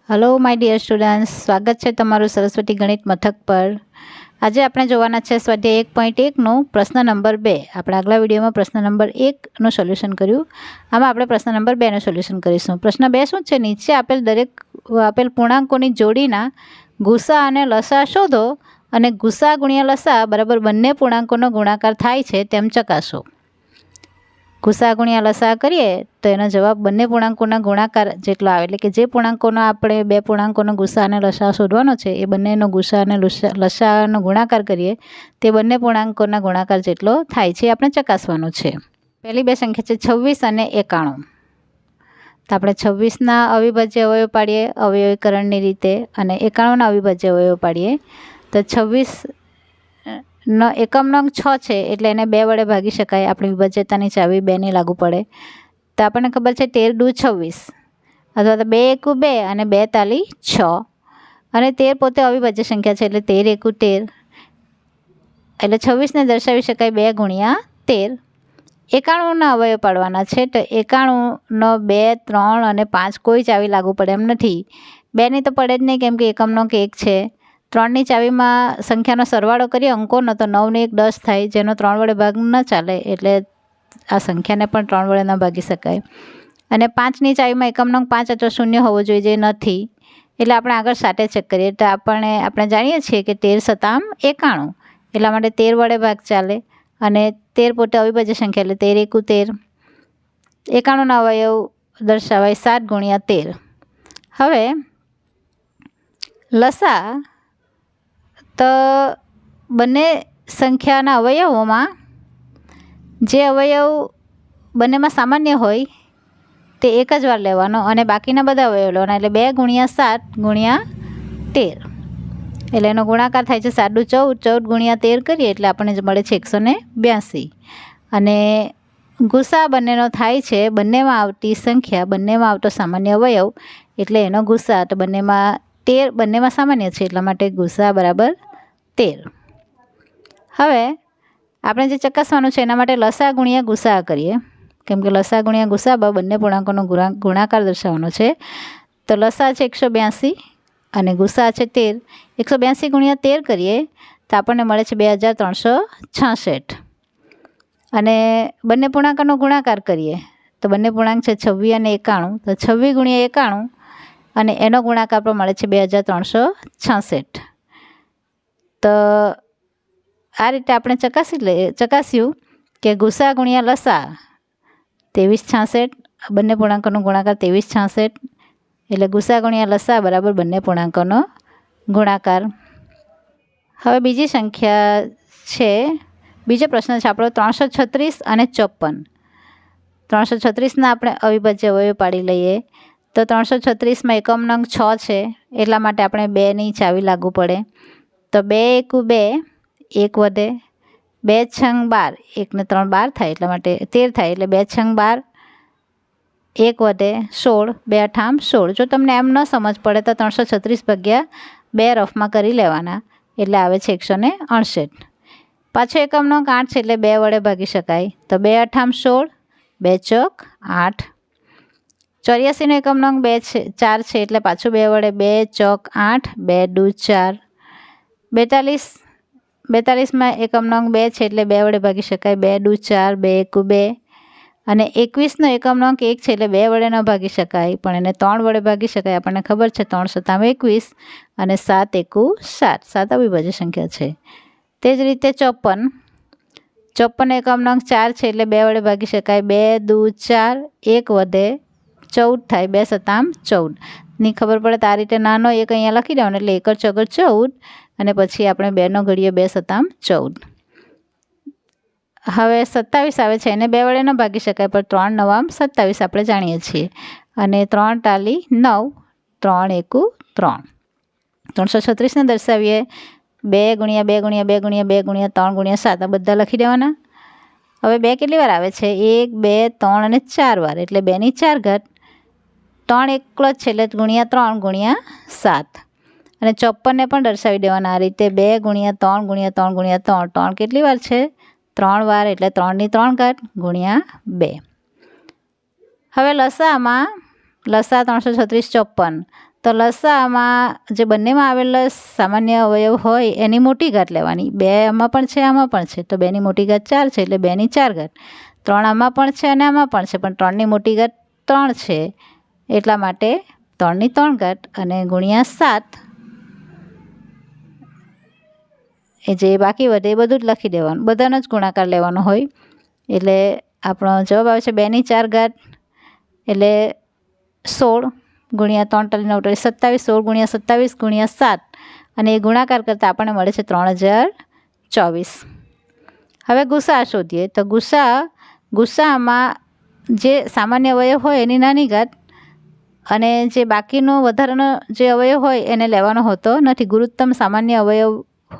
Hello my dear students, स्वागत है तमारू सरस्वती गणित मथक पर। आज આપણે જોવાના છે સ્વાધ્યાય 1.1 નો પ્રશ્ન નંબર 2। આપણે આગલા વિડીયોમાં પ્રશ્ન નંબર 1 નું સોલ્યુશન કર્યું। આમાં આપણે પ્રશ્ન નંબર 2 નું સોલ્યુશન કરીશું। પ્રશ્ન 2 શું છે? નીચે આપેલ પૂર્ણાંકોની જોડીના ગુસા અને લસા શોધો અને ગુસા ગુણ્યા લસા બરાબર બંને પૂર્ણાંકોનો ગુણાકાર થાય છે તેમ ચકાસો। ગુસા ગુણ્યા લસા કરીએ તો એનો જવાબ બંને પૂર્ણાંકોના ગુણાકાર જેટલો આવે, એટલે કે જે પૂર્ણાંકોનો આપણે બે પૂર્ણાંકોનો ગુસા અને લસા શોધવાનો છે એ બંનેનો ગુસા અને લસાનો ગુણાકાર કરીએ તે બંને પૂર્ણાંકોના ગુણાકાર જેટલો થાય છે એ આપણે ચકાસવાનું છે। પહેલી બે સંખ્યા છે 26 અને 91। તો આપણે 26ના અવિભાજ્ય અવયવ પાડીએ અવયવીકરણની રીતે અને 91ના અવિભાજ્ય અવયવ પાડીએ। તો 26 નો એકમ નંગ 6 છે એટલે એને 2 વડે ભાગી શકાય। આપણી વિભાજ્યતાની ચાવી 2 ની લાગુ પડે તો આપણને ખબર છે 13 દુ 26 અથવા તો 2 એકુ 2 અને 2 તાલી 6 અને 13 પોતે અવિભાજ્ય સંખ્યા છે એટલે 13 એકુ 13 એટલે 26ને દર્શાવી શકાય 2 ગુણ્યા 13। 91ના અવયવ પાડવાના છે તો 91નો 2, 3 અને 5 કોઈ ચાવી લાગુ પડે એમ નથી। 2ની તો પડે જ નહીં કેમ કે એકમનો 1 છે। 3ની ચાવીમાં સંખ્યાનો સરવાળો કરીએ અંકોનો તો 9 ને 1 10 થાય, જેનો 3 વડે ભાગ ન ચાલે એટલે આ સંખ્યાને પણ 3 વડે ન ભાગી શકાય। અને 5ની ચાવીમાં એકમ નંગ 5 અથવા 0 હોવો જોઈએ, જે નથી, એટલે આપણે આગળ સાટે ચેક કરીએ તો આપણે જાણીએ છીએ કે 13 સતામ 91, એટલા માટે 13 વડે ભાગ ચાલે અને 13 પોતે અવિભાજ્ય સંખ્યા એટલે 13 એકુ 13। 91ના અવયવ દર્શાવાય 7 ગુણ્યા 13। હવે લસા તો બંને સંખ્યાના અવયવોમાં જે અવયવ બંનેમાં સામાન્ય હોય તે એક જ વાર લેવાનો અને બાકીના બધા અવયવ લેવાના, એટલે 2 ગુણ્યા 7 ગુણ્યા 13 એટલે એનો ગુણાકાર થાય છે 7 દુ 14, 14 ગુણ્યા 13 કરીએ એટલે આપણને મળે છે 182 અને ગુસા બંનેનો થાય છે બંનેમાં આવતી સંખ્યા, બંનેમાં આવતો સામાન્ય અવયવ એટલે એનો ગુસા તો બંનેમાં સામાન્ય છે એટલા માટે ગુસા બરાબર 13। હવે આપણે જે ચકાસવાનું છે એના માટે લસા ગુણ્યા ગુસા કરીએ, કેમ કે લસા ગુણ્યા ગુસા બંને પૂર્ણાંકોનો ગુણાકાર દર્શાવવાનો છે। તો લસા છે 182 અને ગુસા છે 13। 182 ગુણ્યા 13 કરીએ તો આપણને મળે છે 2366 અને બંને પૂર્ણાંકોનો ગુણાકાર કરીએ તો બંને પૂર્ણાંક છે 26 અને 91, તો 26 ગુણ્યા 91 અને એનો ગુણાકાર પણ મળે છે 2366। તો આ રીતે આપણે ચકાસ્યું કે ગુસા ગુણ્યા લસા 2366, બંને પૂર્ણાંકોનો ગુણાકાર 2366 એટલે ગુસા ગુણ્યા લસા બરાબર બંને પૂર્ણાંકોનો ગુણાકાર। હવે બીજી સંખ્યા છે, બીજો પ્રશ્ન છે આપણો 336 અને 54। 336ના આપણે અવિભાજ્ય અવયવ પાડી લઈએ તો 336માં એકમ નંગ 6 છે એટલા માટે આપણે 2ની ચાવી લાગુ પડે તો 2 એકુ 2, 1 વધે, 2 છંગ 12, 1 ને 3 12 થાય એટલા માટે 13 થાય એટલે 2 છંગ 12, 1 વધે 16, 2 અઠામ 16। જો તમને એમ ન સમજ પડે તો 336 ભાગ્યા 2 રફમાં કરી લેવાના એટલે આવે છે 168। પાછો એકમ નંગ 8 છે એટલે 2 વડે ભાગી શકાય તો 2 અઠામ 16, 2 ચોક 8। 84નો એકમ નંગ 4 છે એટલે પાછું 2 વડે 2 ચોક 8, 2 દુ 4। 42માં એકમ નંગ 2 છે એટલે 2 વડે ભાગી શકાય 2 દુ 4, 2 એકુ 2 અને 21નો એકમ નંગ 1 છે એટલે 2 વડે ન ભાગી શકાય પણ એને 3 વડે ભાગી શકાય। આપણને ખબર છે 3 સતામ 21 અને 7 એકુ 7, 7 અવિભાજ્ય સંખ્યા છે। તે જ રીતે 54 એકમ નંગ 4 છે એટલે 2 વડે ભાગી શકાય 2 દુ 4, 1 વધે 14 થાય 2 સતામ 14ની ખબર પડે તો આ રીતે નાનો એક અહીંયા લખી દેવાનો એટલે 1 ચોગર 14 અને પછી આપણે 2નો ઘડીએ 2 સતામ 14। હવે 27 આવે છે, એને 2 વડે ન ભાગી શકાય પણ 3 નવામ 27 આપણે જાણીએ છીએ અને 3 તાલી 9, 3 એકુ 3। 336ને દર્શાવીએ 2 ગુણ્યા 2 ગુણ્યા 2 ગુણ્યા 2 ગુણ્યા 3 ગુણ્યા 7 આ બધા લખી દેવાના। હવે 2 કેટલી વાર આવે છે? 1, 2, 3 અને 4 વાર એટલે 2ની 4 ઘાત। 3 એકલો જ છે એટલે ગુણ્યા 3 ગુણ્યા 7 અને 54ને પણ દર્શાવી દેવાના આ રીતે 2 ગુણ્યા 3 ગુણ્યા 3 ગુણ્યા 3, 3 કેટલી વાર છે? 3 વાર એટલે 3ની 3 ઘાત ગુણ્યા 2। હવે લસામાં લસા 336 54. તો લસામાં જે બંનેમાં આવેલા સામાન્ય અવયવ હોય એની મોટી ઘાત લેવાની. 2 આમાં પણ છે, આમાં પણ છે, તો 2ની મોટી ઘાત 4 છે, એટલે 2ની 4 ઘાત. 3 આમાં પણ છે અને આમાં પણ છે, પણ 3ની મોટી ઘાત 3 છે, એટલા માટે 3ની 3 ઘાત અને ગુણ્યા 7. એ જે બાકી વધે એ બધું જ લખી દેવાનું, બધાનો જ ગુણાકાર લેવાનો હોય. એટલે આપણો જવાબ આવે છે 2ની 4 ઘાત એટલે 16 ગુણ્યા 3 × 9 = 27. 16 ગુણ્યા 27 ગુણ્યા 7 અને એ ગુણાકાર કરતાં આપણને મળે છે 3024. હવે ગુસા શોધીએ. તો ગુસામાં જે સામાન્ય અવયવ હોય એની નાની ઘાત અને જે બાકીનો વધારાનો જે અવયવ હોય એને લેવાનો હોતો નથી. ગુરુત્તમ સામાન્ય અવયવ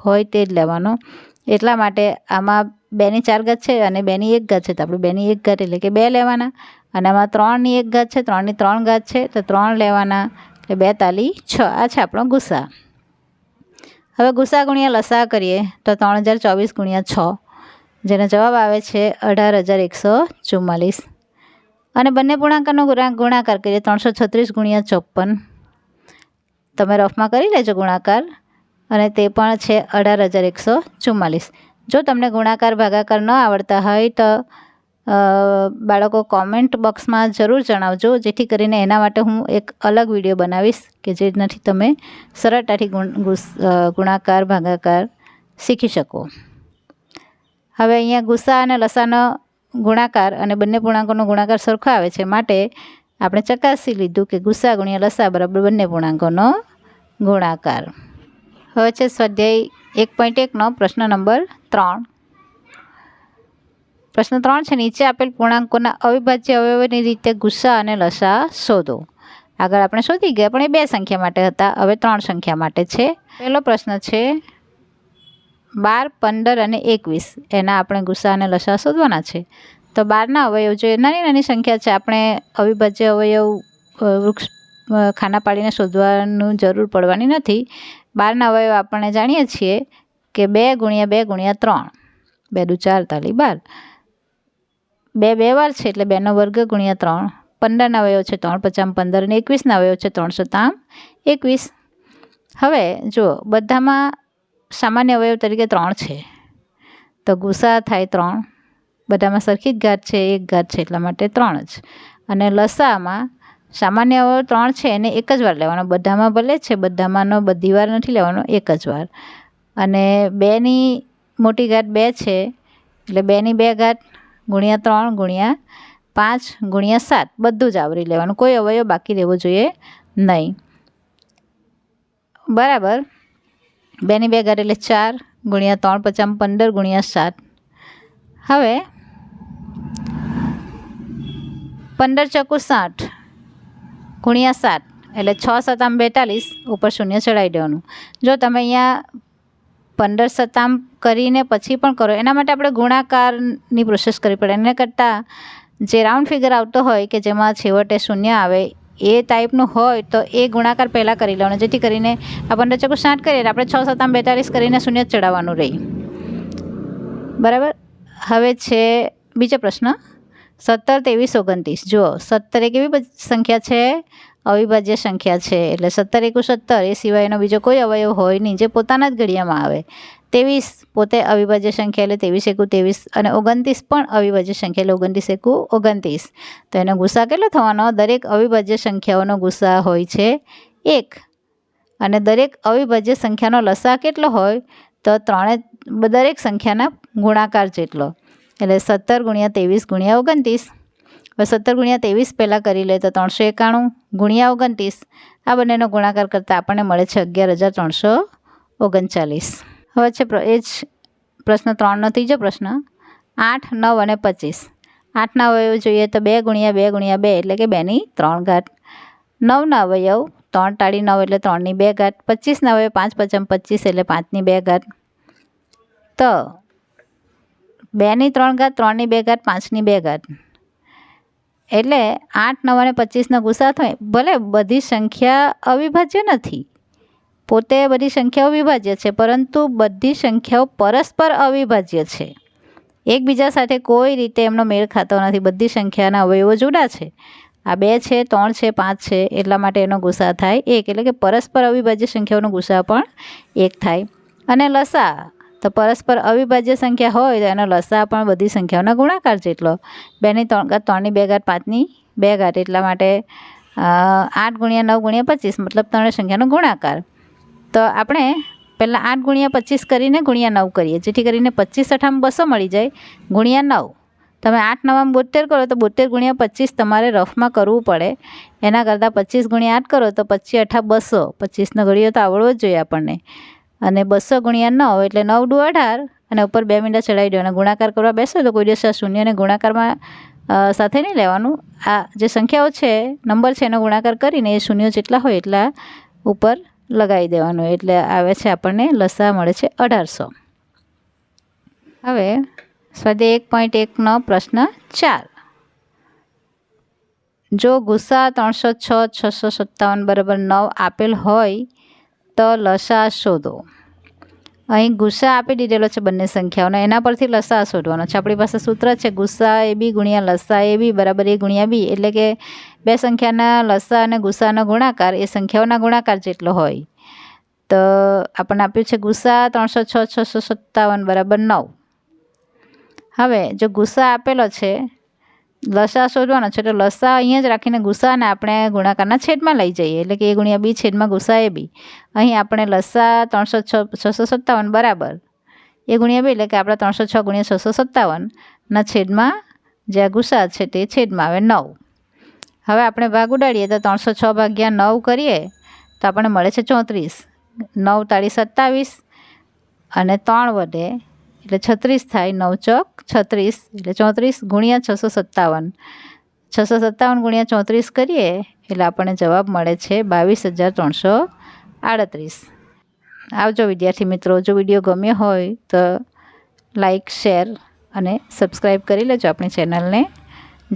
હોય તે જ લેવાનો. એટલા માટે આમાં 2ની 4 ઘાત છે અને 2ની 1 ઘાત છે, તો આપણે 2ની 1 ઘાત એટલે કે 2 લેવાના. અને આમાં 3ની 1 ઘાત છે, 3ની 3 ઘાત છે, તો 3 લેવાના, એટલે 2 તાલી 6. આ છે આપણો ગુસા. હવે ગુસા ગુણ્યા લસા કરીએ તો 3024 ગુણ્યા 6, જેનો જવાબ આવે છે 18144. અને બંને પૂર્ણાંકનો ગુણાકાર કરીએ 336 ગુણ્યા 54. તમે રફમાં કરી લેજો ગુણાકાર, અને તે પણ છે 18144. જો તમને ગુણાકાર ભાગાકાર ન આવડતા હોય તો બાળકો કોમેન્ટ બોક્સમાં જરૂર જણાવજો, જેથી કરીને એના માટે હું એક અલગ વિડીયો બનાવીશ કે જેનાથી તમે સરળતાથી ગુણાકાર ભાગાકાર શીખી શકો. હવે અહીંયા ગુસા અને લસાનો ગુણાકાર અને બંને પૂર્ણાંકોનો ગુણાકાર સરખો આવે છે, માટે આપણે ચકાસી લીધું કે ગુસા ગુણ્યા લસા બરાબર બંને પૂર્ણાંકોનો ગુણાકાર. હવે છે સ્વાધ્યાય 1.1નો પ્રશ્ન નંબર 3. પ્રશ્ન 3 છે, નીચે આપેલ પૂર્ણાંકોના અવિભાજ્ય અવયવોની રીતે ગુસા અને લસા શોધો. આગળ આપણે શોધી ગયા, પણ એ 2 સંખ્યા માટે હતા, હવે 3 સંખ્યા માટે છે. પહેલો પ્રશ્ન છે 12, 15 અને 21, એના આપણે ગુસા અને લસા શોધવાના છે. તો 12ના અવયવ જો નાની નાની સંખ્યા છે, આપણે અવિભાજ્ય અવયવ વૃક્ષ ખાના પાડીને શોધવાનું જરૂર પડવાની નથી. 12ના અવયવ આપણે જાણીએ છીએ કે 2 ગુણ્યા 2 ગુણ્યા 3, 2 દુ 4 તાલી 12. 2 2 વાર છે એટલે 2નો વર્ગ ગુણ્યા 3. 15ના અવયવ છે 3 × 5 = 15 અને 21ના અવયવ છે 3 × 7 = 21. હવે જુઓ, બધામાં સામાન્ય અવયવ તરીકે 3 છે, તો ગુસા થાય 3. બધામાં સરખી જ ઘાત છે, 1 ઘાત છે, એટલા માટે 3 જ. અને લસામાં સામાન્ય અવયવ 3 છે એને એક જ વાર લેવાનો. બધામાં ભલે છે, બધામાંનો બધી વાર નથી લેવાનો, એક જ વાર. અને 2ની મોટી ઘાત 2 છે એટલે 2ની 2 ઘાત ગુણ્યા 3 ગુણ્યા 5 ગુણ્યા 7 બધું જ આવરી લેવાનું, કોઈ અવયવ બાકી રહેવો જોઈએ નહીં. બરાબર. 2ની 2 ઘાત એટલે 4 ગુણ્યા 3 × 5 = 15 ગુણ્યા 7. હવે 15 × 60 ગુણ્યા 7 એટલે 6 × 7 = 42, ઉપર શૂન્ય ચડાવી દેવાનું. જો તમે અહીંયા 15 7 કરીને પછી પણ કરો, એના માટે આપણે ગુણાકારની પ્રોસેસ કરવી પડે. એને કરતાં જે રાઉન્ડ ફિગર આવતો હોય કે જેમાં છેવટે શૂન્ય આવે એ ટાઈપનું હોય તો એ ગુણાકાર પહેલાં કરી લેવાનો, જેથી કરીને આ 15 × 60 કરીએ એટલે આપણે 6 × 7 = 42 કરીને શૂન્ય જ ચડાવવાનું રહે. બરાબર. હવે છે બીજો પ્રશ્ન 17, 23, 29. જુઓ, 17 એક એવી સંખ્યા છે, અવિભાજ્ય સંખ્યા છે, એટલે 17 × 17 એ સિવાયનો બીજો કોઈ અવયવ હોય નહીં જે પોતાના જ ઘડિયામાં આવે. 23 પોતે અવિભાજ્ય સંખ્યા એટલે 23 × 1 = 23, અને 29 પણ અવિભાજ્ય સંખ્યા એટલે 29 × 1 = 29. તો એનો ગુસા કેટલો થવાનો? દરેક અવિભાજ્ય સંખ્યાઓનો ગુસા હોય છે 1, અને દરેક અવિભાજ્ય સંખ્યાનો લસા કેટલો હોય? તો દરેક સંખ્યાના ગુણાકાર જેટલો, એટલે 17 × 23 × 29. હવે 17 × 23 પહેલાં કરી લે તો 391 ગુણ્યા 29, આ બંનેનો ગુણાકાર કરતાં આપણને મળે છે 11339. હવે છે એ જ પ્રશ્ન 3નો ત્રીજો પ્રશ્ન 8, 9 અને 25. 8ના અવયવ જોઈએ તો 2 ગુણ્યા 2 ગુણ્યા 2 એટલે કે 2ની 3 ઘાત. 9ના અવયવ 3 ટાળી 9 એટલે 3ની 2 ઘાત. 25ના અવયવ 5 × 5 = 25 એટલે 5ની 2 ઘાત. તો 2ની 3 ઘાત, 3ની 2 ઘાત, 5ની 2 ઘાત, એટલે 8, 9 અને 25નો ગુસા થાય. ભલે બધી સંખ્યા અવિભાજ્ય નથી, પોતે બધી સંખ્યાઓ વિભાજ્ય છે, પરંતુ બધી સંખ્યાઓ પરસ્પર અવિભાજ્ય છે, એકબીજા સાથે કોઈ રીતે એમનો મેળ ખાતો નથી. બધી સંખ્યાના અવયવો જુદા છે. આ 2 છે, 3 છે, 5 છે, એટલા માટે એનો ગુસા થાય 1. એટલે કે પરસ્પર અવિભાજ્ય સંખ્યાઓનો ગુસા પણ 1 થાય. અને લસા, તો પરસ્પર અવિભાજ્ય સંખ્યા હોય તો એનો લસા પણ બધી સંખ્યાઓના ગુણાકાર જેટલો. 2 ની 3 ઘાત, 3 ની 2 ઘાત, 5 ની 2 ઘાત, એટલા માટે 8 × 9 × 25 મતલબ ત્રણેય સંખ્યાનો ગુણાકાર. તો આપણે પહેલાં 8 × 25 કરીને × 9 કરીએ, જેથી કરીને 25 × 200 મળી જાય × 9. તમે 8 × 9 = 72 કરો તો 72 × 25 તમારે રફમાં કરવું પડે. એના કરતાં 25 × 8 કરો તો 25 × 8 = 200. 25નો ઘડિયો તો આવડવો જ જોઈએ આપણને. અને 200 × 9 એટલે 9 × 18, અને ઉપર 2 મીંડા ચડાવી દો. અને ગુણાકાર કરવા બેસો તો કોઈ દિવસ આ શૂન્યને ગુણાકારમાં સાથે નહીં લેવાનું. આ જે સંખ્યાઓ છે, નંબર છે, એનો ગુણાકાર કરીને એ શૂન્યો જેટલા હોય એટલા ઉપર લગાવી દેવાનું. એટલે આવે છે આપણને લસા મળે છે 1800. હવે સ્વાધ્યાય 1.1નો પ્રશ્ન 4. જો ગુસા 306 657 = 9 આપેલ હોય તો લસા શોધો. અહીં ગુસા આપી દીધેલો છે બંને સંખ્યાઓનો, એના પરથી લસા શોધવાનો છે. આપણી પાસે સૂત્ર છે ગુસા AB × લસા AB = A × B. એટલે કે બે સંખ્યાના લસા અને ગુસાનો ગુણાકાર એ સંખ્યાઓના ગુણાકાર જેટલો હોય. તો આપણને આપ્યું છે ગુસા 306 657 = 9. હવે જો ગુસા આપેલો છે, લસા શોધવાનો છે, તો લસા અહીંયા જ રાખીને ગુસાને આપણે ગુણાકારના છેદમાં લઈ જઈએ. એટલે કે A × B છેદમાં ગુસા AB. અહીં આપણે લસા 306 657 બરાબર A × B, એટલે કે આપણા 306 × 657ના છેદમાં જે આ ગુસા છે તે છેદમાં આવે 9. હવે આપણે ભાગ ઉડાડીએ તો 306 / 9 કરીએ તો આપણને મળે છે 34. 9 × 27 અને 3 વધે એટલે 36 થાય. 9 × 36 એટલે 34 × 657. 657 × 34 કરીએ એટલે આપણને જવાબ મળે છે 22,338. આવજો વિદ્યાર્થી મિત્રો. જો વિડીયો ગમ્યો હોય તો લાઈક, શેર અને સબસ્ક્રાઈબ કરી લેજો આપણી ચેનલને.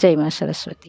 જય મા સરસ્વતી.